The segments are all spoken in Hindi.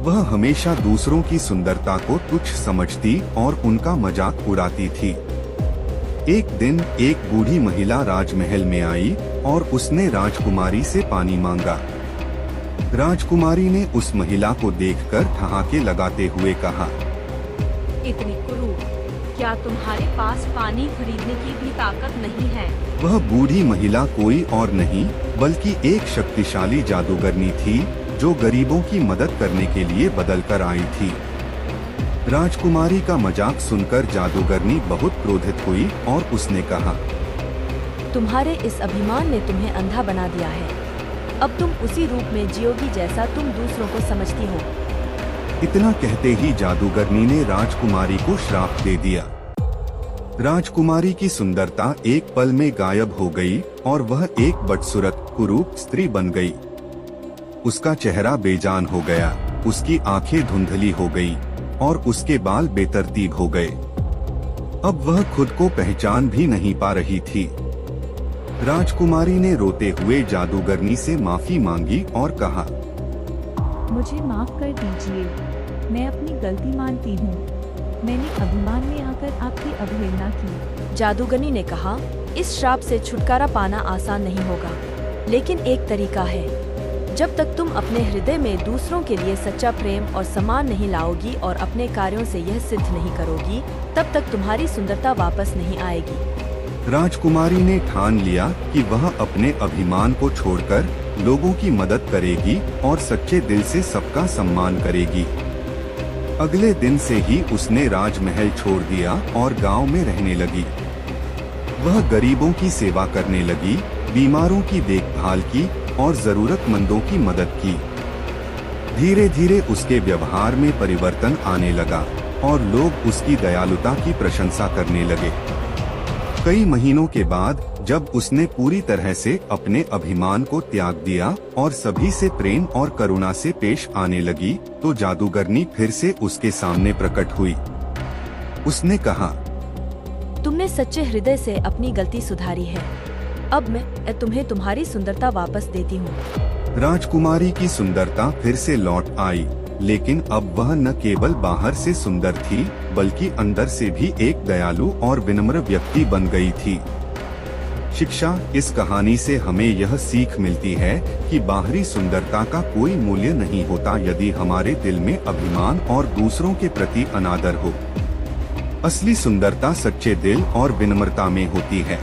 वह हमेशा दूसरों की सुंदरता को तुच्छ समझती और उनका मजाक उड़ाती थी। एक दिन एक बूढ़ी महिला राजमहल में आई और उसने राजकुमारी से पानी मांगा। राजकुमारी ने उस महिला को देखकर ठहाके लगाते हुए कहा, इतनी क्रूर, क्या तुम्हारे पास पानी खरीदने की भी ताकत नहीं है? वह बूढ़ी महिला कोई और नहीं बल्कि एक शक्तिशाली जादूगरनी थी जो गरीबों की मदद करने के लिए बदलकर आई थी। राजकुमारी का मजाक सुनकर जादूगरनी बहुत क्रोधित हुई और उसने कहा, तुम्हारे इस अभिमान ने तुम्हें अंधा बना दिया है। अब तुम उसी रूप में जियोगी जैसा तुम दूसरों को समझती हो। इतना कहते ही जादूगरनी ने राजकुमारी को श्राप दे दिया। राजकुमारी की सुंदरता एक पल में गायब हो गई और वह एक बदसूरत कुरूप स्त्री बन गई। उसका चेहरा बेजान हो गया, उसकी आंखें धुंधली हो गई और उसके बाल बेतरतीब हो गए। अब वह खुद को पहचान भी नहीं पा रही थी। राजकुमारी ने रोते हुए जादूगरनी से माफी मांगी और कहा, मुझे माफ कर दीजिए, मैं अपनी गलती मानती हूँ। मैंने अभिमान में आकर आपकी अवहेलना की। जादूगरनी ने कहा, इस श्राप से छुटकारा पाना आसान नहीं होगा, लेकिन एक तरीका है। जब तक तुम अपने हृदय में दूसरों के लिए सच्चा प्रेम और सम्मान नहीं लाओगी और अपने कार्यों से यह सिद्ध नहीं करोगी, तब तक तुम्हारी सुंदरता वापस नहीं आएगी। राजकुमारी ने ठान लिया कि वह अपने अभिमान को छोड़कर लोगों की मदद करेगी और सच्चे दिल से सबका सम्मान करेगी। अगले दिन से ही उसने राजमहल छोड़ दिया और गांव में रहने लगी। वह गरीबों की सेवा करने लगी, बीमारों की देखभाल की और जरूरतमंदों की मदद की। धीरे धीरे उसके व्यवहार में परिवर्तन आने लगा और लोग उसकी दयालुता की प्रशंसा करने लगे। कई महीनों के बाद जब उसने पूरी तरह से अपने अभिमान को त्याग दिया और सभी से प्रेम और करुणा से पेश आने लगी, तो जादूगरनी फिर से उसके सामने प्रकट हुई। उसने कहा, तुमने सच्चे हृदय से अपनी गलती सुधारी है। अब मैं तुम्हें तुम्हारी सुंदरता वापस देती हूँ। राजकुमारी की सुंदरता फिर से लौट आई, लेकिन अब वह न केवल बाहर से सुंदर थी बल्कि अंदर से भी एक दयालु और विनम्र व्यक्ति बन गई थी। शिक्षा: इस कहानी से हमें यह सीख मिलती है कि बाहरी सुंदरता का कोई मूल्य नहीं होता यदि हमारे दिल में अभिमान और दूसरों के प्रति अनादर हो। असली सुंदरता सच्चे दिल और विनम्रता में होती है।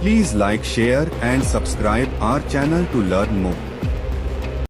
Please like, share and subscribe our channel to learn more.